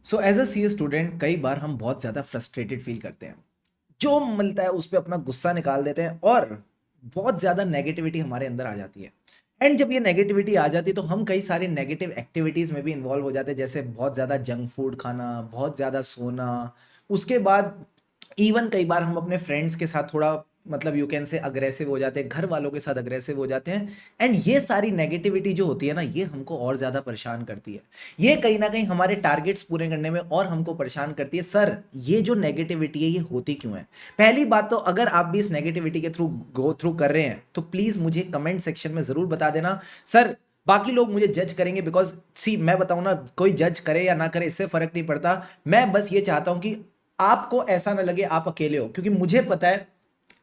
So as a C student कई बार हम बहुत ज़्यादा फ्रस्ट्रेटेड फील करते हैं। जो मिलता है उस पर अपना गुस्सा निकाल देते हैं और बहुत ज़्यादा नेगेटिविटी हमारे अंदर आ जाती है। एंड जब ये नेगेटिविटी आ जाती है तो हम कई सारी नेगेटिव एक्टिविटीज़ में भी इन्वॉल्व हो जाते हैं, जैसे बहुत ज़्यादा जंक फूड खाना, बहुत ज़्यादा सोना। उसके बाद इवन कई बार हम अपने फ्रेंड्स के साथ थोड़ा मतलब यू कैन से अग्रेसिव हो जाते हैं, घर वालों के साथ अग्रेसिव हो जाते हैं। एंड ये सारी नेगेटिविटी जो होती है ना, ये हमको और ज़्यादा परेशान करती है। ये कहीं ना कहीं हमारे टारगेट्स पूरे करने में और हमको परेशान करती है। सर, ये जो नेगेटिविटी है ये होती क्यों है? पहली बात तो अगर आप भी इस नेगेटिविटी के थ्रू गो थ्रू कर रहे हैं तो प्लीज मुझे कमेंट सेक्शन में जरूर बता देना। सर, बाकी लोग मुझे जज करेंगे, बिकॉज सी मैं बताऊं ना, कोई जज करे या ना करे इससे फर्क नहीं पड़ता। मैं बस ये चाहता हूं कि आपको ऐसा ना लगे आप अकेले हो, क्योंकि मुझे पता है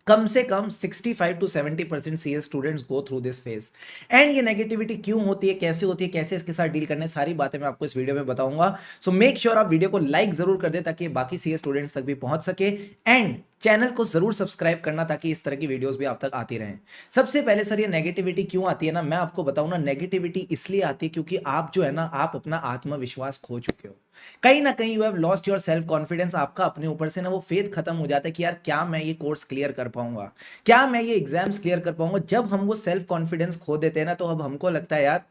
कम से कम 65 to 70% CS students go through this phase. And ये नेगेटिविटी क्यों होती है, कैसे होती है, कैसे इसके साथ डील करने, सारी बातें मैं आपको इस वीडियो में बताऊंगा। सो मेक श्योर आप वीडियो को लाइक जरूर कर दे ताकि बाकी CS स्टूडेंट्स तक भी पहुंच सके। एंड चैनल को जरूर सब्सक्राइब करना ताकि इस तरह की वीडियोस भी आप तक आती रहें। सबसे पहले सर, ये नेगेटिविटी क्यों आती है ना, मैं आपको बताऊं ना, नेगेटिविटी इसलिए आती है क्योंकि आप जो है ना, आप अपना आत्मविश्वास खो चुके हो। कहीं ना कहीं you have lost your self confidence. आपका अपने ऊपर से ना वो फेथ खत्म हो जाता है कि यार क्या मैं ये कोर्स क्लियर कर पाऊंगा, क्या मैं ये एग्जाम्स क्लियर कर पाऊंगा। जब हम वो सेल्फ कॉन्फिडेंस खो देते हैं ना, तो अब हमको लगता है यार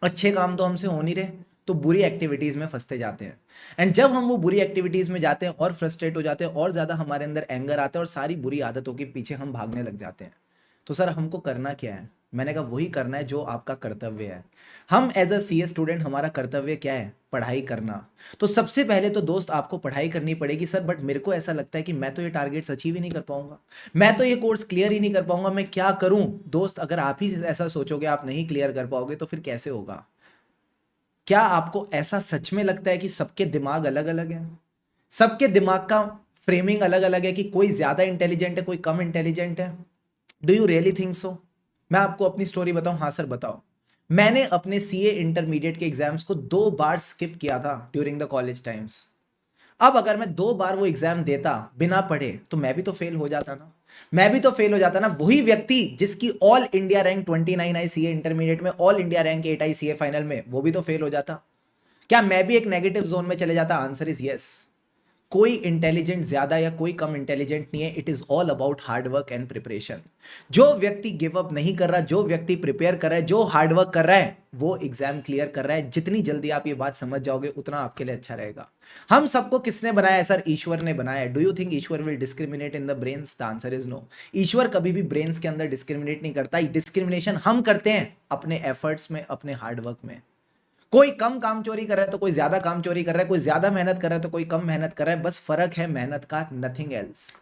अच्छे काम तो हमसे हो नहीं रहे, तो बुरी एक्टिविटीज में फंसते जाते हैं। एंड जब हम वो बुरी एक्टिविटीज में जाते हैं और फ्रस्ट्रेट हो जाते हैं और ज्यादा हमारे अंदर एंगर आता है और सारी बुरी आदतों के पीछे हम भागने लग जाते हैं। तो सर, हमको करना क्या है? मैंने कहा वही करना है जो आपका कर्तव्य है। हम एज अ CS स्टूडेंट, हमारा कर्तव्य क्या है? पढ़ाई करना। तो सबसे पहले तो दोस्त आपको पढ़ाई करनी पड़ेगी। सर, बट मेरे को ऐसा लगता है कि मैं तो ये टारगेट्स अचीव ही नहीं कर पाऊंगा, मैं तो ये कोर्स क्लियर ही नहीं कर पाऊंगा, मैं क्या करूं? दोस्त, अगर आप ही ऐसा सोचोगे, आप नहीं क्लियर कर पाओगे, तो फिर कैसे होगा? क्या आपको ऐसा सच में लगता है कि सबके दिमाग अलग अलग है? सबके दिमाग का फ्रेमिंग अलग अलग है कि कोई ज्यादा इंटेलिजेंट है, कोई कम इंटेलिजेंट है? Do you really think so? मैं आपको अपनी स्टोरी बताऊं। हाँ सर, बताओ। मैंने अपने CA इंटरमीडिएट के एग्जाम्स को 2 बार स्किप किया था ड्यूरिंग द कॉलेज टाइम्स। अब अगर मैं 2 बार वो एग्जाम देता बिना पढ़े, तो मैं भी तो फेल हो जाता ना। मैं भी तो फेल हो जाता ना। वही व्यक्ति जिसकी ऑल इंडिया रैंक 29 आई CA इंटरमीडिएट में, ऑल इंडिया रैंक 8 आई CA फाइनल में, वो भी तो फेल हो जाता। क्या मैं भी एक नेगेटिव जोन में चले जाता? Answer is yes. कोई इंटेलिजेंट ज्यादा या कोई कम इंटेलिजेंट नहीं है। It is all about hard work and preparation. जो व्यक्ति गिव अप नहीं कर रहा, जो व्यक्ति प्रिपेयर कर रहा है, जो हार्ड वर्क कर रहा है, वो एग्जाम क्लियर कर रहा है। जितनी जल्दी आप ये बात समझ जाओगे उतना आपके लिए अच्छा रहेगा। हम सबको किसने बनाया है? सर, ईश्वर ने बनाया है। डू यू थिंक ईश्वर will discriminate in the brains? The answer is no. ईश्वर कभी भी ब्रेन्स के अंदर डिस्क्रिमिनेट नहीं करता। डिस्क्रिमिनेशन हम करते हैं अपने एफर्ट्स में, अपने हार्ड वर्क में। कोई कम काम चोरी कर रहा है तो कोई ज्यादा काम चोरी कर रहा है, कोई ज्यादा मेहनत कर रहा है तो कोई कम मेहनत कर रहा है। बस फर्क है मेहनत का, nothing else.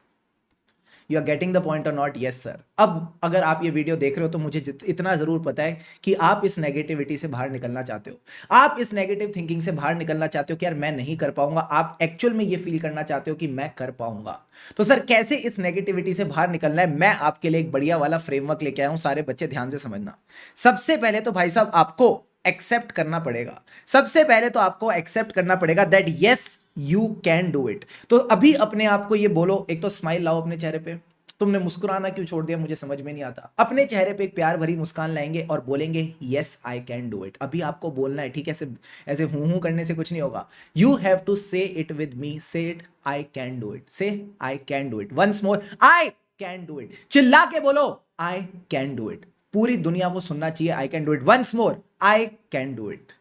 You are getting the point और नॉट? Yes sir. अब अगर आप ये वीडियो देख रहे हो तो मुझे इतना जरूर पता है कि आप इस नेगेटिविटी से बाहर निकलना चाहते हो। आप इस नेगेटिव थिंकिंग से बाहर निकलना चाहते हो कि यार मैं नहीं कर पाऊंगा। आप एक्चुअल में ये फील करना चाहते हो कि मैं कर पाऊंगा। तो सर, कैसे इस नेगेटिविटी से बाहर निकलना है, मैं आपके लिए एक बढ़िया वाला फ्रेमवर्क लेके आया हूं। सारे बच्चे ध्यान से समझना। सबसे पहले तो भाई साहब आपको एक्सेप्ट करना पड़ेगा। सबसे पहले तो आपको एक्सेप्ट करना पड़ेगा that yes, you can do it. तो अभी अपने आप को ये बोलो। एक तो स्माइल लाओ अपने चेहरे पे। तुमने मुस्कुराना क्यों छोड़ दिया, मुझे समझ में नहीं आता। अपने चेहरे पे एक प्यार भरी मुस्कान लाएंगे और बोलेंगे yes I can do it. अभी आपको बोलना है, ठीक है? ऐसे ऐसे हूं करने से कुछ नहीं होगा। You have to say it with me. Say it, I can do it. Say I can do it. Once more, I can do it. चिल्ला के बोलो, आई कैन डू इट। पूरी दुनिया को सुनना चाहिए, I can do it. Once more, I can do it.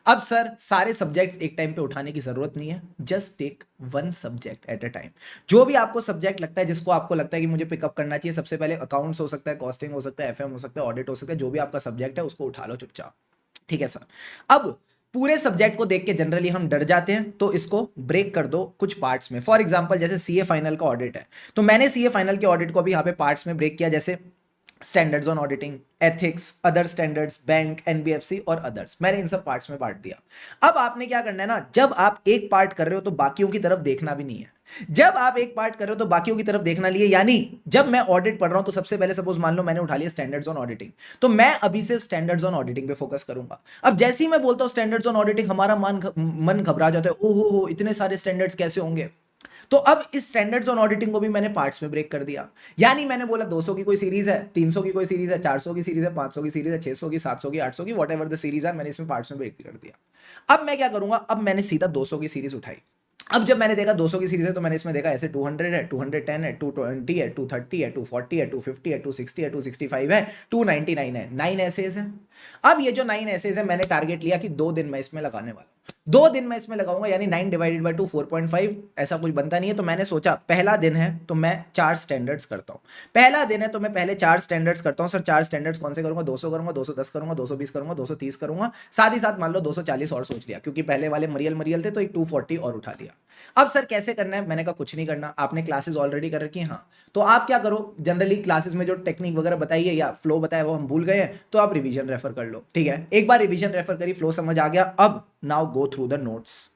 अब sir, सारे सब्जेक्ट्स एक टाइम पे उठाने की जरूरत नहीं है। Just take one subject at a time. जो भी आपको सब्जेक्ट लगता है, जिसको आपको लगता है कि मुझे पिकअप करना चाहिए, सबसे पहले अकाउंट्स हो सकता है, कॉस्टिंग हो सकता है, FM हो सकता है, ऑडिट हो सकता है, जो भी आपका सब्जेक्ट है उसको उठा लो चुपचाप। ठीक है सर। अब पूरे सब्जेक्ट को देख के जनरली हम डर जाते हैं, तो इसको ब्रेक कर दो कुछ पार्ट्स में। फॉर एग्जांपल, जैसे CA फाइनल का ऑडिट है, तो मैंने CA फाइनल के ऑडिट को अभी यहाँ पे पार्ट्स में ब्रेक किया, जैसे standards on auditing, ethics, other standards, bank, NBFC और अदर्स। मैंने इन सब पार्ट्स में बांट दिया। अब आपने क्या करना है ना, जब आप एक पार्ट कर रहे हो तो बाकियों की तरफ देखना भी नहीं है। जब आप एक पार्ट कर रहे हो तो बाकियों की तरफ देखना लिए, यानी जब मैं ऑडिट पढ़ रहा हूं तो सबसे पहले सपोज मान लो मैंने उठा लिया स्टैंडर्ड्स ऑन ऑडिटिंग, तो मैं अभी से स्टैंडर्ड्स ऑन ऑडिटिंग पे फोकस करूंगा। अब जैसे ही मैं बोलता हूं स्टैंडर्ड्स ऑन ऑडिटिंग, हमारा मन घबरा जाता है। ओहो हो, इतने सारे स्टैंडर्ड्स कैसे होंगे? तो अब इस स्टैंडर्ड्स ऑन ऑडिटिंग को भी मैंने पार्ट्स में ब्रेक कर दिया। यानी मैंने बोला 200 की कोई सीरीज है, 300 की कोई सीरीज है, 400 की सीरीज है, 500 की सीरीज है, 600 की, 700 की, 800 की, वॉट एवर द सीरीज है, मैंने इसमें पार्ट्स में ब्रेक कर दिया। अब मैं क्या करूंगा, अब मैंने सीधा 200 की सीरीज उठाई। अब जब मैंने देखा 200 की सीरीज है तो मैंने इसमें देखा ऐसे 200 है, 210 है, 220 है, 230 है, 240 है, 250 है, 260 है, 265 है, 299 है, 9 एसेज है। अब ये जो 9 एसेज है मैंने टारगेट लिया कि 2 दिन मैं इसमें लगाने वाला हूं, 2 दिन मैं इसमें लगाऊंगा, यानी 9 डिवाइडेड बाय 2 4.5, ऐसा कुछ बनता नहीं है। तो मैंने सोचा पहला दिन है तो मैं 4 स्टैंडर्ड्स करता हूं, पहला दिन है तो मैं पहले 4 स्टैंडर्ड्स करता हूं। सर 4 स्टैंडर्ड्स कौन से करूंगा, 200 करूंगा, 210 करूंगा, 220 करूंगा, 230 करूंगा, साथ ही साथ मान लो 240 और सोच लिया, क्योंकि पहले वाले मरियल मरियल थे तो एक 240 और उठा लिया। अब सर कैसे करना है, मैंने कहा कुछ नहीं करना, आपने क्लासेस ऑलरेडी कर रखी हैं। हाँ, तो आप क्या करो, जनरली क्लासेस में जो टेक्निक वगैरह बताई है या फ्लो बताया वो हम भूल गए हैं, तो आप रिवीजन रेफर कर लो। ठीक है, एक बार रिवीजन रेफर करी, फ्लो समझ आ गया, अब now go through the notes.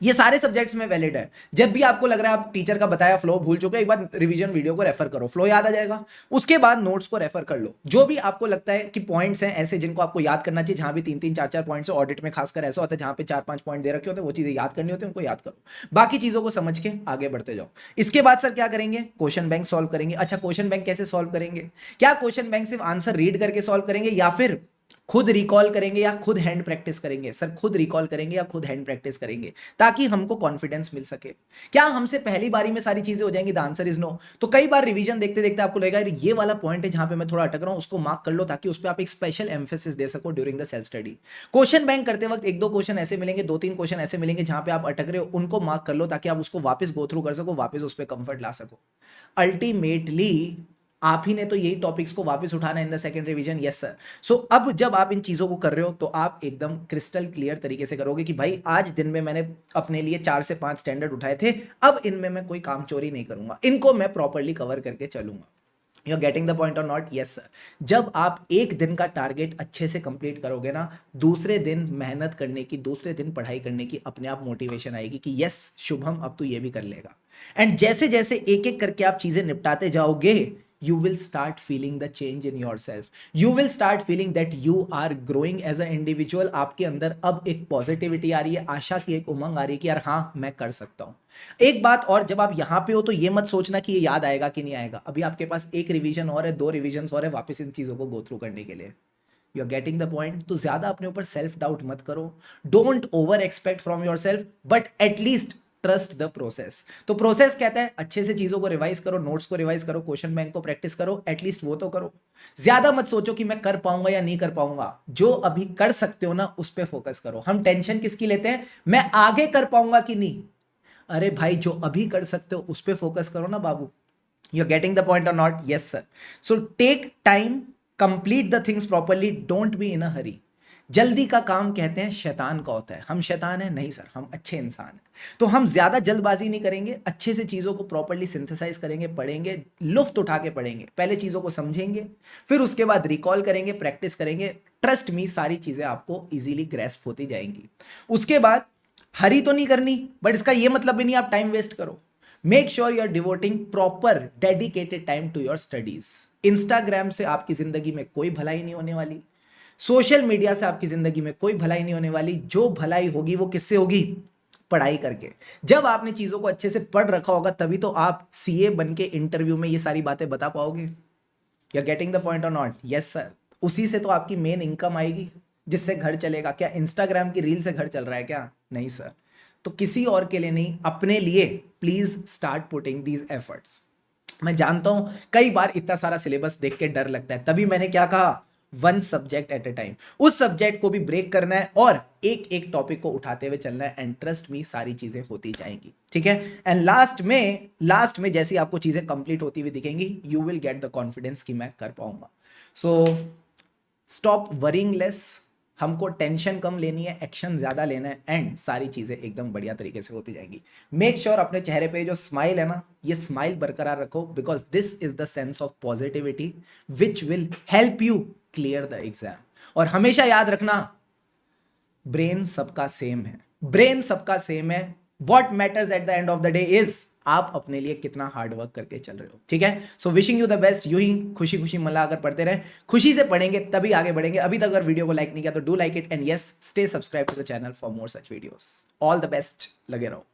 ये सारे सब्जेक्ट्स में वैलिड है। जब भी आपको लग रहा है आप टीचर का बताया फ्लो भूल चुके, एक बार रिवीजन वीडियो को रेफर करो, फ्लो याद आ जाएगा। उसके बाद नोट्स को रेफर कर लो। जो भी आपको लगता है कि पॉइंट्स हैं ऐसे जिनको आपको याद करना चाहिए, जहां भी 3-3 4-4 पॉइंट्स, ऑडिट में खासकर ऐसा होता है जहां पे 4-5 पॉइंट दे रखे होते हैं, वो चीजें याद करनी होती है, उनको याद करो। बाकी चीजों को समझ के आगे बढ़ते जाओ। इसके बाद सर क्या करेंगे, क्वेश्चन बैंक सॉल्व करेंगे। अच्छा, क्वेश्चन बैंक कैसे सॉल्व करेंगे, क्या क्वेश्चन बैंक सिर्फ आंसर रीड करके सॉल्व करेंगे या फिर खुद रिकॉल करेंगे या खुद हैंड प्रैक्टिस करेंगे? सर खुद रिकॉल करेंगे या खुद हैंड प्रैक्टिस करेंगे, ताकि हमको कॉन्फिडेंस मिल सके। क्या हमसे पहली बारी में सारी चीजें हो जाएंगी? The answer is no. तो कई बार रिवीजन देखते देखते आपको लगेगा ये वाला पॉइंट है जहां पे मैं थोड़ा अटक रहा हूं, उसको मार्क कर लो ताकि उस पर आप एक स्पेशल एम्फेसिस दे सको during the self study. Question bank करते वक्त 1-2 क्वेश्चन ऐसे मिलेंगे, 2-3 क्वेश्चन ऐसे मिलेंगे जहां पे आप अटक रहे हो, उनको मार्क कर लो ताकि आप उसको वापस गो थ्रू कर सको, वापस उस पर कंफर्ट ला सको। अल्टीमेटली आप ही ने तो यही टॉपिक्स को वापस उठाना in the second revision. Yes sir. So अब जब आप इन चीजों को कर रहे हो तो आप एकदम क्रिस्टल क्लियर तरीके से करोगे कि भाई आज दिन में मैंने अपने लिए 4 से 5 स्टैंडर्ड उठाए थे, अब इनमें मैं कोई काम चोरी नहीं करूंगा, इनको मैं प्रॉपरली कवर करके चलूंगा। You are getting the point और नॉट? Yes sir. जब आप एक दिन का टारगेट अच्छे से कंप्लीट करोगे ना, दूसरे दिन मेहनत करने की, दूसरे दिन पढ़ाई करने की अपने आप मोटिवेशन आएगी कि यस शुभम अब तू ये भी कर लेगा। एंड जैसे जैसे एक एक करके आप चीजें निपटाते जाओगे, you will start feeling the change in yourself. You will start feeling that you are growing as an individual. आपके अंदर अब एक पॉजिटिविटी आ रही है, आशा की एक उमंग आ रही है कि यार हाँ मैं कर सकता हूं। एक बात और, जब आप यहां पे हो तो ये मत सोचना कि ये याद आएगा कि नहीं आएगा। अभी आपके पास एक रिवीजन और है, 2 रिवीजन और है वापस इन चीजों को गो थ्रू करने के लिए। You are getting the point? तो ज्यादा अपने ऊपर सेल्फ डाउट मत करो, don't over expect from your self, but at least trust the process. तो प्रोसेस कहता है अच्छे से चीजों को रिवाइज करो, नोट्स को रिवाइज करो, क्वेश्चन बैंक को प्रैक्टिस करो, एटलीस्ट वो तो करो। ज्यादा मत सोचो कि मैं कर पाऊंगा या नहीं कर पाऊंगा, जो अभी कर सकते हो ना उस पर फोकस करो। हम टेंशन किसकी लेते हैं, मैं आगे कर पाऊंगा कि नहीं। अरे भाई जो अभी कर सकते हो उस पर फोकस करो ना बाबू। You are getting the point और not? Yes sir. So take time, complete the things properly, don't be in a hurry. जल्दी का काम कहते हैं शैतान का होता है। हम शैतान हैं? नहीं सर, हम अच्छे इंसान हैं। तो हम ज्यादा जल्दबाजी नहीं करेंगे, अच्छे से चीजों को प्रॉपरली सिंथेसाइज करेंगे, पढ़ेंगे, लुफ्त उठा के पढ़ेंगे, पहले चीजों को समझेंगे, फिर उसके बाद रिकॉल करेंगे, प्रैक्टिस करेंगे। ट्रस्ट मी, सारी चीजें आपको इजीली ग्रेस्प होती जाएंगी। उसके बाद हरी तो नहीं करनी, बट इसका यह मतलब भी नहीं आप टाइम वेस्ट करो। Make sure you are devoting proper dedicated time to your studies. Instagram से आपकी जिंदगी में कोई भलाई नहीं होने वाली, सोशल मीडिया से आपकी जिंदगी में कोई भलाई नहीं होने वाली। जो भलाई होगी वो किससे होगी? पढ़ाई करके। जब आपने चीजों को अच्छे से पढ़ रखा होगा तभी तो आप सीए बन के इंटरव्यू में ये सारी बातें बता पाओगे। You are getting the point और नॉट? Yes sir. उसी से तो आपकी मेन इनकम आएगी, जिससे घर चलेगा। क्या इंस्टाग्राम की रील से घर चल रहा है क्या? नहीं सर। तो किसी और के लिए नहीं, अपने लिए please start putting these efforts. मैं जानता हूं कई बार इतना सारा सिलेबस देख के डर लगता है, तभी मैंने क्या कहा, 1 सब्जेक्ट एट ए टाइम। उस सब्जेक्ट को भी ब्रेक करना है और एक एक टॉपिक को उठाते हुए चलना है, एंड ट्रस्ट मी सारी चीजें होती जाएंगी। ठीक है? एंड लास्ट में जैसी आपको चीजें कंप्लीट होती हुई दिखेंगी, you will get the confidence कि मैं कर पाऊंगा। So stop worrying less. हमको टेंशन कम लेनी है, एक्शन ज्यादा लेना है, एंड सारी चीजें एकदम बढ़िया तरीके से होती जाएंगी। मेक श्योर अपने चेहरे पे जो स्माइल है ना, ये स्माइल बरकरार रखो, because this is the sense of positivity which will help you clear the exam. और हमेशा याद रखना, ब्रेन सबका सेम है, ब्रेन सबका सेम है। What matters at the end of the day is आप अपने लिए कितना हार्ड वर्क करके चल रहे हो। ठीक है? So wishing you the best. यूं ही खुशी खुशी मला अगर पढ़ते रहे, खुशी से पढ़ेंगे तभी आगे बढ़ेंगे। अभी तक अगर वीडियो को लाइक नहीं किया तो do like it, and yes stay subscribe to the channel for more such videos. All the best, लगे रहो।